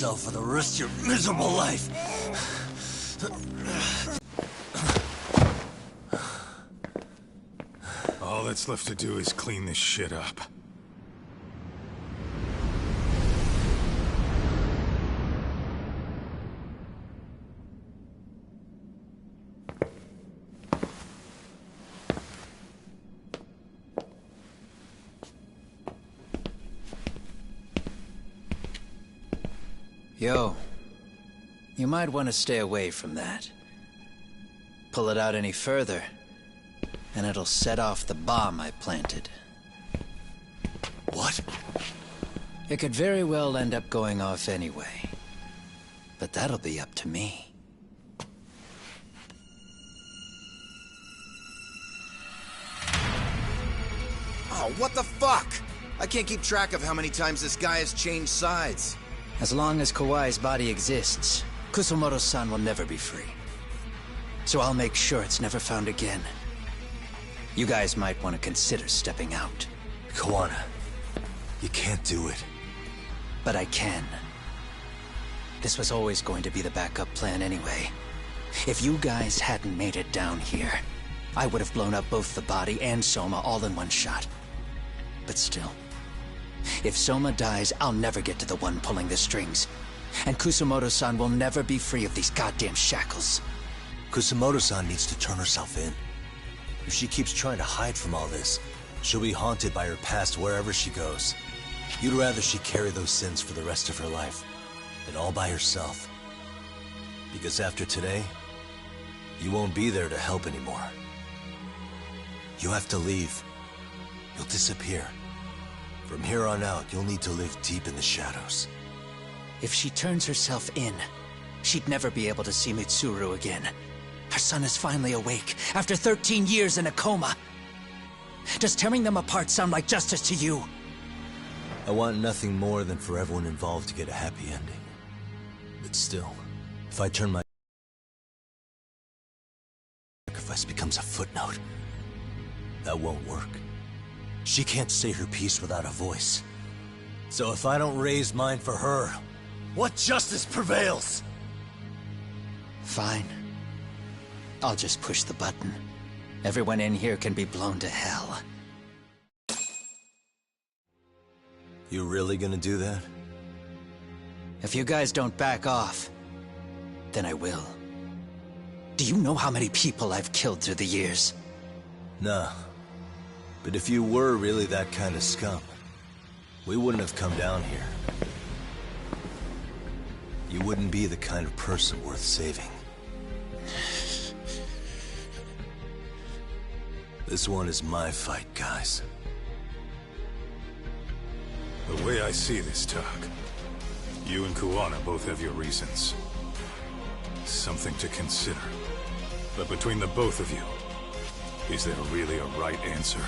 yourself for the rest of your miserable life. All that's left to do is clean this shit up. Yo, you might want to stay away from that. Pull it out any further, and it'll set off the bomb I planted. What? It could very well end up going off anyway. But that'll be up to me. Oh, what the fuck? I can't keep track of how many times this guy has changed sides. As long as Kawai's body exists, Kusumoto-san will never be free. So I'll make sure it's never found again. You guys might want to consider stepping out. Kawana, you can't do it. But I can. This was always going to be the backup plan anyway. If you guys hadn't made it down here, I would have blown up both the body and Soma all in one shot. But still, if Soma dies, I'll never get to the one pulling the strings. And Kusumoto-san will never be free of these goddamn shackles. Kusumoto-san needs to turn herself in. If she keeps trying to hide from all this, she'll be haunted by her past wherever she goes. You'd rather she carry those sins for the rest of her life, and all by herself. Because after today, you won't be there to help anymore. You have to leave. You'll disappear. From here on out, you'll need to live deep in the shadows. If she turns herself in, she'd never be able to see Mitsuru again. Her son is finally awake, after 13 years in a coma. Does tearing them apart sound like justice to you? I want nothing more than for everyone involved to get a happy ending. But still, if I turn my sacrifice becomes a footnote, that won't work. She can't say her piece without a voice. So if I don't raise mine for her, what justice prevails? Fine. I'll just push the button. Everyone in here can be blown to hell. You really gonna do that? If you guys don't back off, then I will. Do you know how many people I've killed through the years? Nah. But if you were really that kind of scum, we wouldn't have come down here. You wouldn't be the kind of person worth saving. This one is my fight, guys. The way I see this, Tak, you and Kuwana both have your reasons. Something to consider. But between the both of you, is there really a right answer?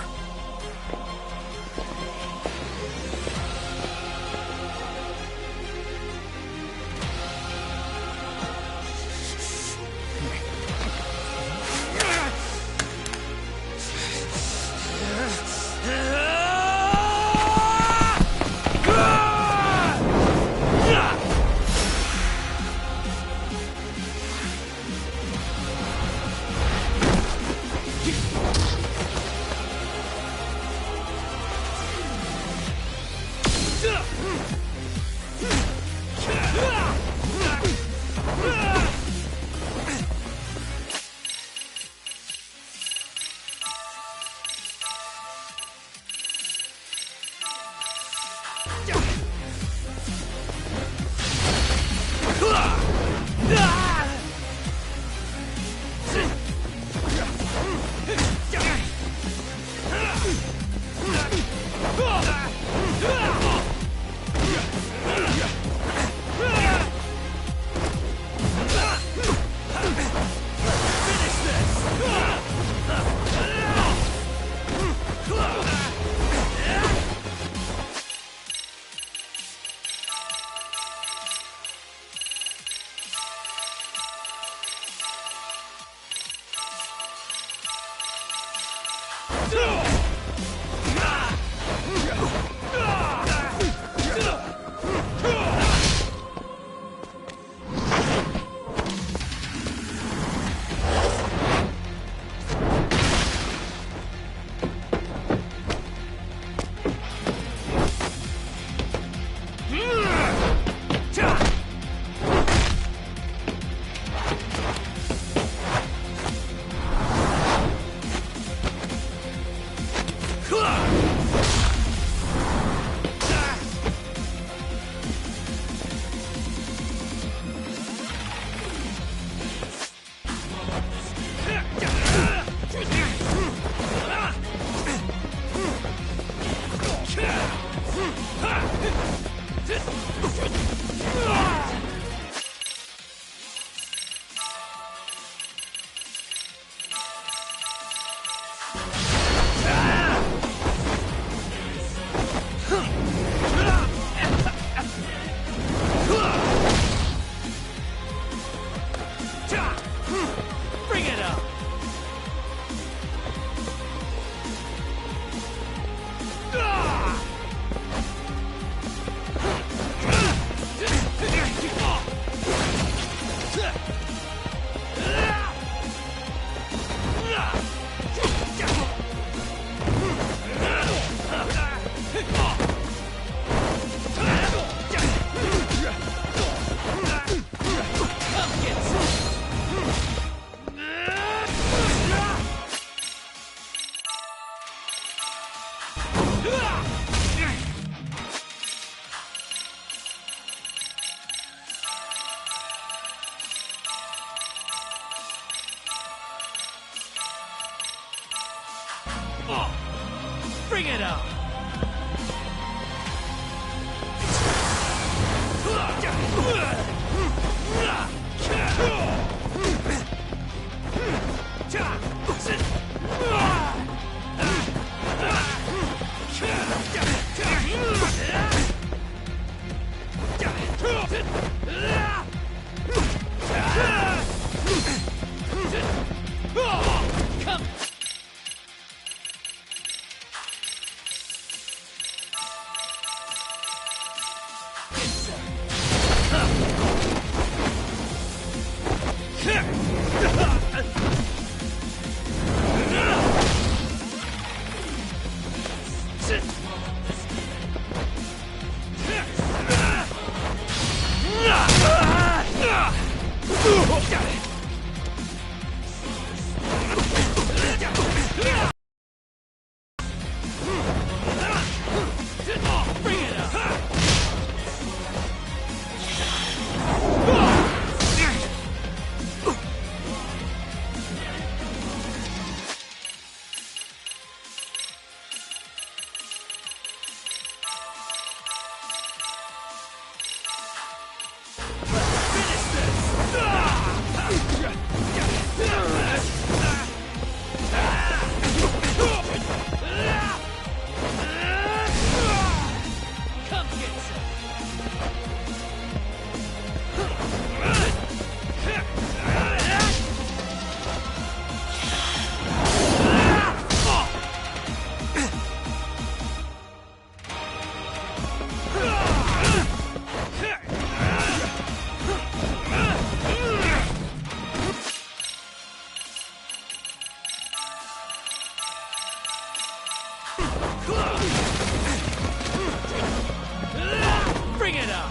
Bring it on! Bring it on!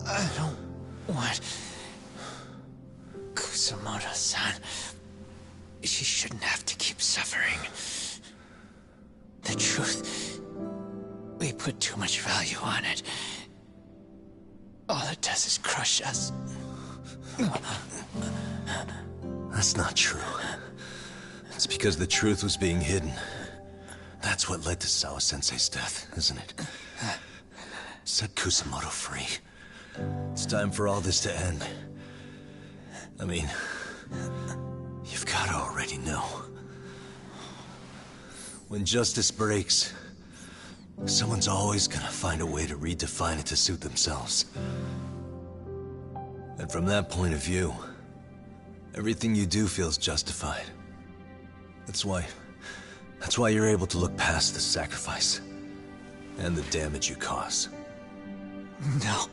I don't want Kusamoto-san. She shouldn't have to keep suffering. The truth, we put too much value on it. All it does is crush us. That's not true. It's because the truth was being hidden. That's what led to Sawa-sensei's death, isn't it? Set Kusamoto free. It's time for all this to end. I mean, you've got to already know. When justice breaks, someone's always gonna find a way to redefine it to suit themselves. And from that point of view, everything you do feels justified. That's why you're able to look past the sacrifice and the damage you cause. No.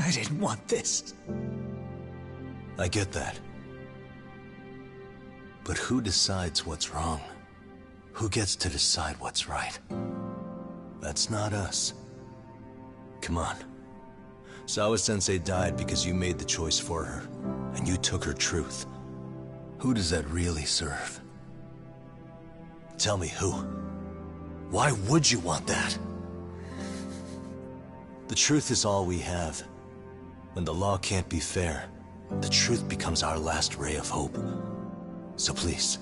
I didn't want this. I get that. But who decides what's wrong? Who gets to decide what's right? That's not us. Come on. Sawa-sensei died because you made the choice for her, and you took her truth. Who does that really serve? Tell me who. Why would you want that? The truth is all we have. When the law can't be fair, the truth becomes our last ray of hope. So please,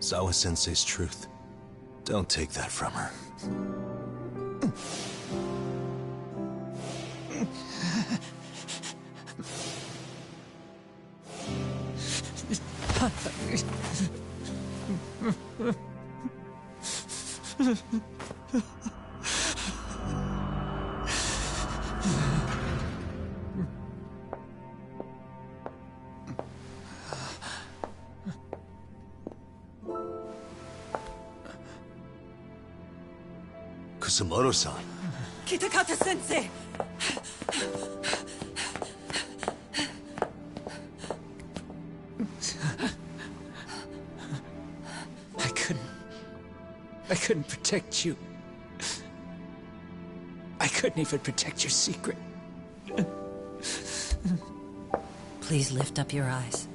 Sawa-sensei's truth, don't take that from her. Kusumoto-san. Kitakata-sensei! I couldn't protect you. I couldn't even protect your secret. Please lift up your eyes.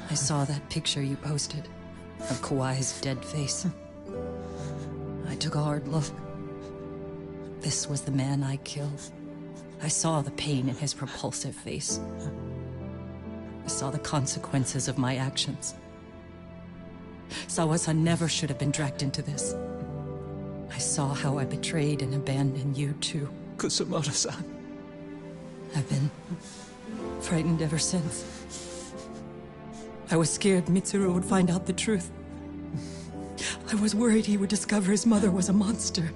I saw that picture you posted of Kawai's dead face. I took a hard look. This was the man I killed. I saw the pain in his repulsive face. I saw the consequences of my actions. Sawa-san never should have been dragged into this. I saw how I betrayed and abandoned you too. Kusumoto-san. I've been frightened ever since. I was scared Mitsuru would find out the truth. I was worried he would discover his mother was a monster.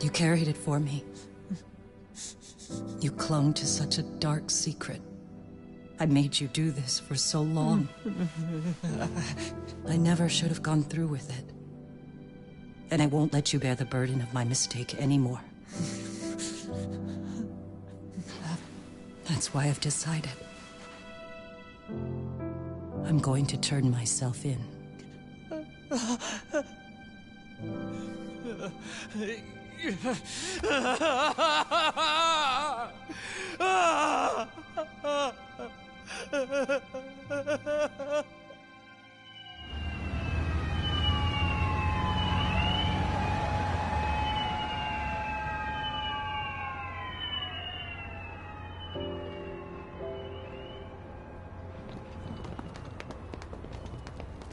You carried it for me. You clung to such a dark secret. I made you do this for so long. I never should have gone through with it. And I won't let you bear the burden of my mistake anymore. That's why I've decided. I'm going to turn myself in.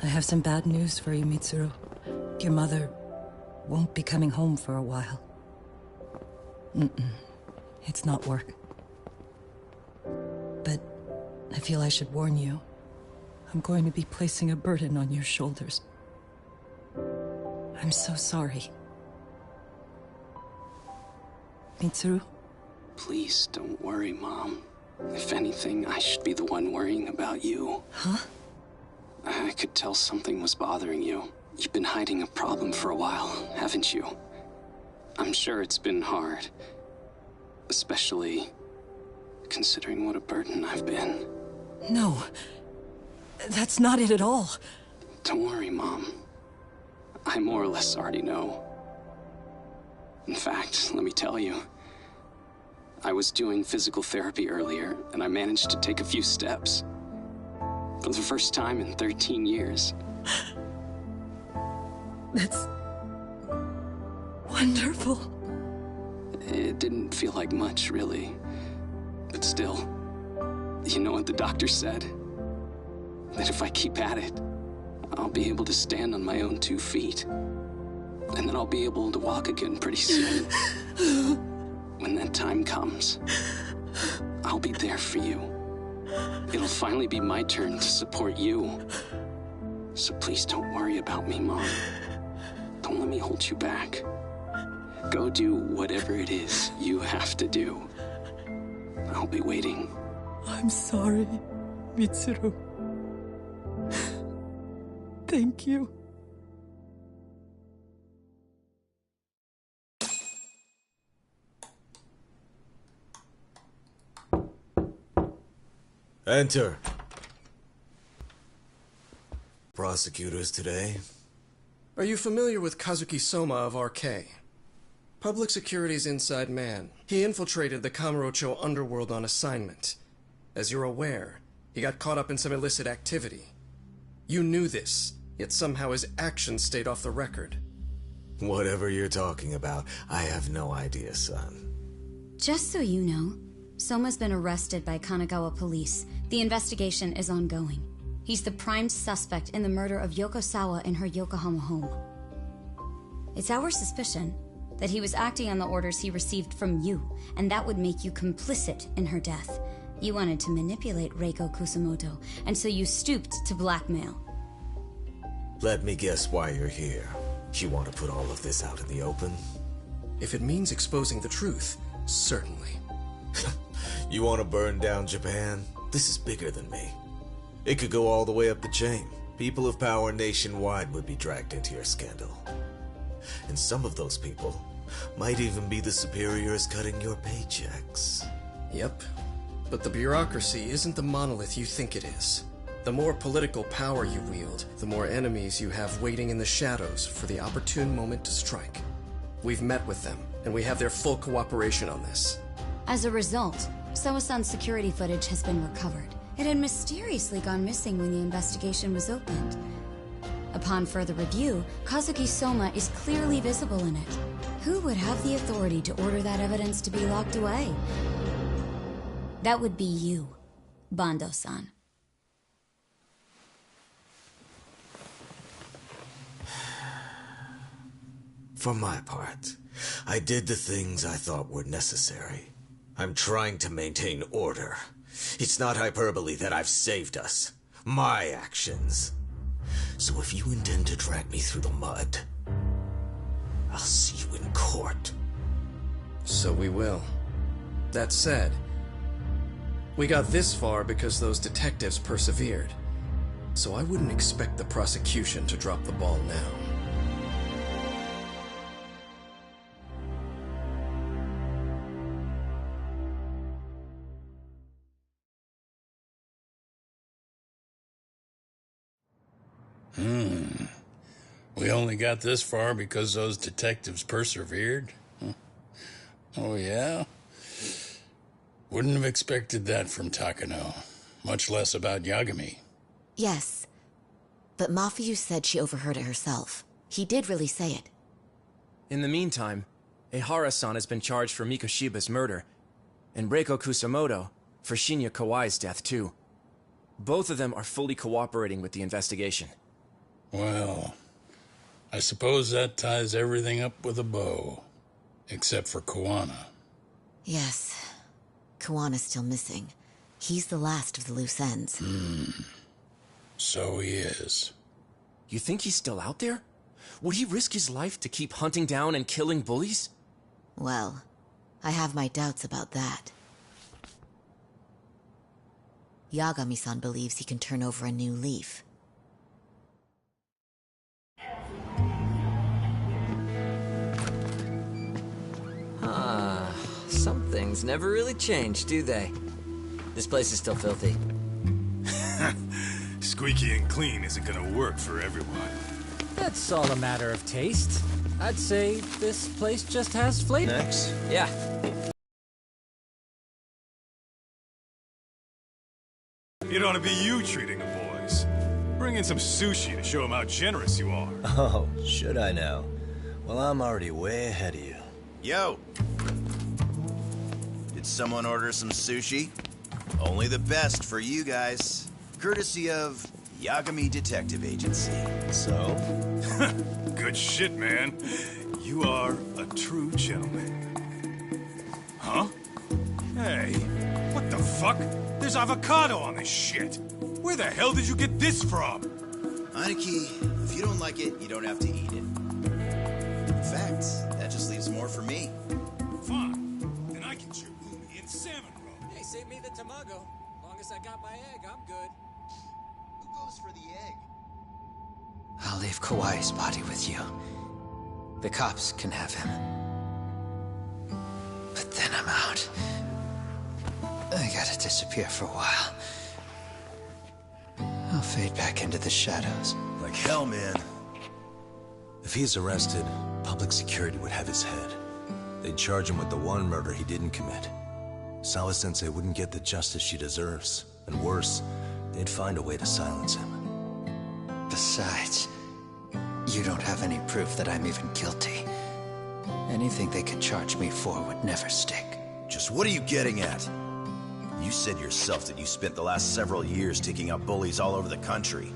I have some bad news for you, Mitsuru. Your mother won't be coming home for a while. It's not work. But I feel I should warn you. I'm going to be placing a burden on your shoulders. I'm so sorry. Mitsuru? Please don't worry, Mom. If anything, I should be the one worrying about you. Huh? I could tell something was bothering you. You've been hiding a problem for a while, haven't you? I'm sure it's been hard. Especially considering what a burden I've been. No. That's not it at all. Don't worry, Mom. I more or less already know. In fact, let me tell you. I was doing physical therapy earlier, and I managed to take a few steps. For the first time in 13 years. That's wonderful. It didn't feel like much, really. But still, you know what the doctor said? That if I keep at it, I'll be able to stand on my own 2 feet. And then I'll be able to walk again pretty soon. When that time comes, I'll be there for you. It'll finally be my turn to support you. So please don't worry about me, Mom. Don't let me hold you back. Go do whatever it is you have to do. I'll be waiting. I'm sorry, Mitsuru. Thank you. Enter. Prosecutors today. Are you familiar with Kazuki Soma of RK? Public Security's inside man. He infiltrated the Kamurocho underworld on assignment. As you're aware, he got caught up in some illicit activity. You knew this, yet somehow his actions stayed off the record. Whatever you're talking about, I have no idea, son. Just so you know, Soma's been arrested by Kanagawa police. The investigation is ongoing. He's the prime suspect in the murder of Yoko Sawa in her Yokohama home. It's our suspicion that he was acting on the orders he received from you, and that would make you complicit in her death. You wanted to manipulate Reiko Kusamoto, and so you stooped to blackmail. Let me guess why you're here. You want to put all of this out in the open? If it means exposing the truth, certainly. You want to burn down Japan? This is bigger than me. It could go all the way up the chain. People of power nationwide would be dragged into your scandal. And some of those people might even be the superiors cutting your paychecks. Yep. But the bureaucracy isn't the monolith you think it is. The more political power you wield, the more enemies you have waiting in the shadows for the opportune moment to strike. We've met with them, and we have their full cooperation on this. As a result, Soa-san's security footage has been recovered. It had mysteriously gone missing when the investigation was opened. Upon further review, Kazuki Soma is clearly visible in it. Who would have the authority to order that evidence to be locked away? That would be you, Bando-san. For my part, I did the things I thought were necessary. I'm trying to maintain order. It's not hyperbole that I've saved us. My actions. So if you intend to drag me through the mud, I'll see you in court. So we will. That said, we got this far because those detectives persevered. So I wouldn't expect the prosecution to drop the ball now. We only got this far because those detectives persevered? Huh. Oh, yeah? Wouldn't have expected that from Takano. Much less about Yagami. Yes. But Mafuyu said she overheard it herself. He did really say it. In the meantime, Ehara-san has been charged for Mikoshiba's murder, and Reiko Kusamoto for Shinya Kawai's death, too. Both of them are fully cooperating with the investigation. Well, I suppose that ties everything up with a bow. Except for Kuwana. Yes. Kuwana's still missing. He's the last of the loose ends. So he is. You think he's still out there? Would he risk his life to keep hunting down and killing bullies? Well, I have my doubts about that. Yagami-san believes he can turn over a new leaf. Some things never really change, do they? This place is still filthy. Squeaky and clean isn't gonna work for everyone. That's all a matter of taste. I'd say this place just has flavor. Next? Yeah. It ought to be you treating the boys. Bring in some sushi to show them how generous you are. Oh, should I now? Well, I'm already way ahead of you. Yo! Did someone order some sushi? Only the best for you guys. Courtesy of Yagami Detective Agency. So? Good shit, man. You are a true gentleman. Huh? Hey, what the fuck? There's avocado on this shit. Where the hell did you get this from? Aniki, if you don't like it, you don't have to eat it. In fact, that just leaves more for me. Fine. Then I can chew umi and salmon roe. Hey, save me the tamago. Long as I got my egg, I'm good. Who goes for the egg? I'll leave Kawai's body with you. The cops can have him. But then I'm out. I gotta disappear for a while. I'll fade back into the shadows. Like hell, man. If he's arrested, public security would have his head. They'd charge him with the one murder he didn't commit. Sawa-sensei wouldn't get the justice she deserves. And worse, they'd find a way to silence him. Besides, you don't have any proof that I'm even guilty. Anything they could charge me for would never stick. Just what are you getting at? You said yourself that you spent the last several years taking out bullies all over the country.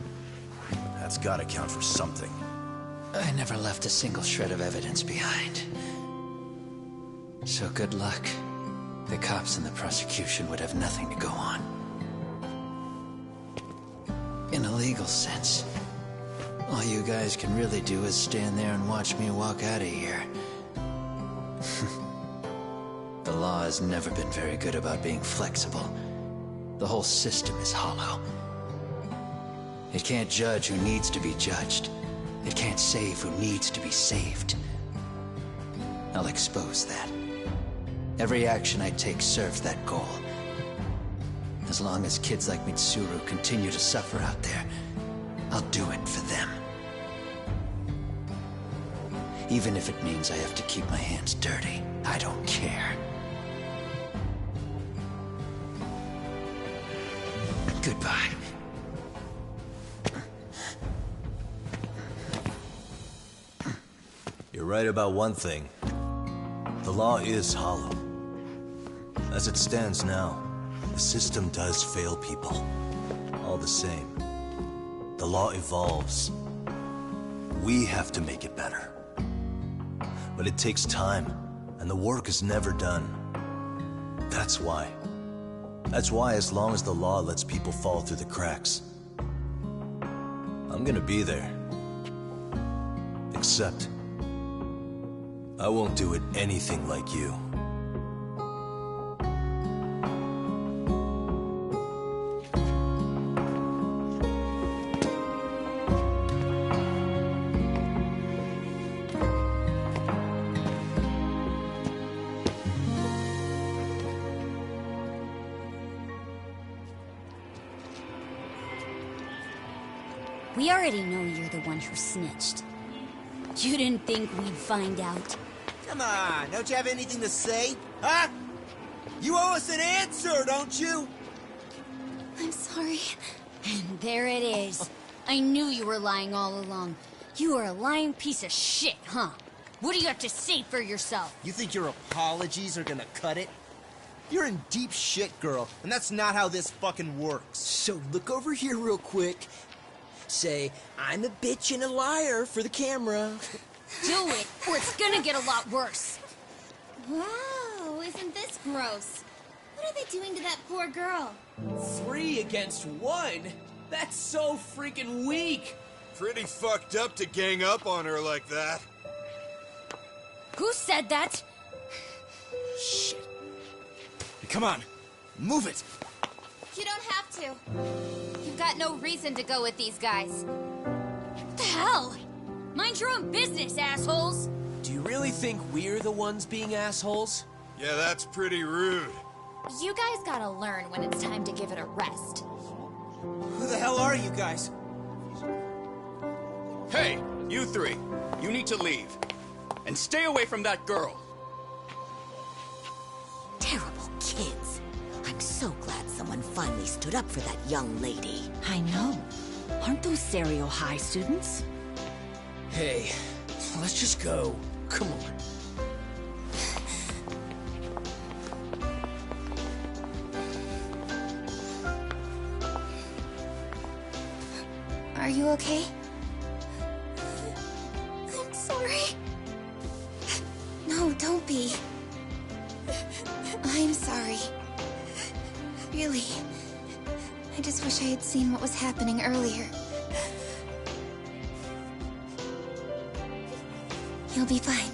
That's gotta count for something. I never left a single shred of evidence behind. So good luck. The cops and the prosecution would have nothing to go on. In a legal sense, all you guys can really do is stand there and watch me walk out of here. The law has never been very good about being flexible. The whole system is hollow. It can't judge who needs to be judged. It can't save who needs to be saved. I'll expose that. Every action I take serves that goal. As long as kids like Mitsuru continue to suffer out there, I'll do it for them. Even if it means I have to keep my hands dirty, I don't care. Goodbye. You're right about one thing. The law is hollow. As it stands now, the system does fail people. All the same, the law evolves. We have to make it better. But it takes time, and the work is never done. That's why. That's why as long as the law lets people fall through the cracks, I'm gonna be there. Except, I won't do it anything like you. We already know you're the one who snitched. You didn't think we'd find out? Come on, don't you have anything to say? Huh? You owe us an answer, don't you? I'm sorry. And there it is. I knew you were lying all along. You are a lying piece of shit, huh? What do you have to say for yourself? You think your apologies are gonna cut it? You're in deep shit, girl, and that's not how this fucking works. So look over here real quick. Say, I'm a bitch and a liar for the camera. Do it, or it's gonna get a lot worse. Wow, isn't this gross? What are they doing to that poor girl? 3 against 1? That's so freaking weak. Pretty fucked up to gang up on her like that. Who said that? Shit. Come on, move it. You don't have to. You've got no reason to go with these guys. What the hell? Mind your own business, assholes! Do you really think we're the ones being assholes? Yeah, that's pretty rude. You guys gotta learn when it's time to give it a rest. Who the hell are you guys? Hey, you 3. You need to leave. And stay away from that girl. Terrible kids. I'm so glad someone finally stood up for that young lady. I know. Aren't those Serio High students? Hey, let's just go. Come on. Are you okay? I'm sorry. No, don't be. I'm sorry. Really. I just wish I had seen what was happening earlier. You'll be fine.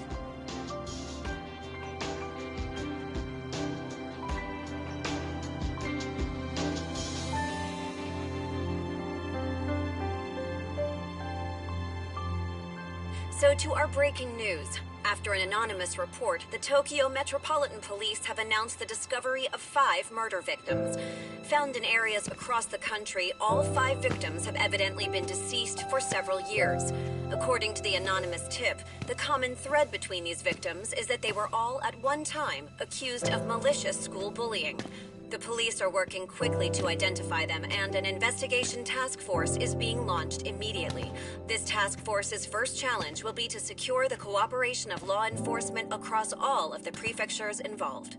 So to our breaking news. After an anonymous report, the Tokyo Metropolitan Police have announced the discovery of 5 murder victims. Found in areas across the country, all 5 victims have evidently been deceased for several years. According to the anonymous tip, the common thread between these victims is that they were all at one time accused of malicious school bullying. The police are working quickly to identify them, and an investigation task force is being launched immediately. This task force's first challenge will be to secure the cooperation of law enforcement across all of the prefectures involved.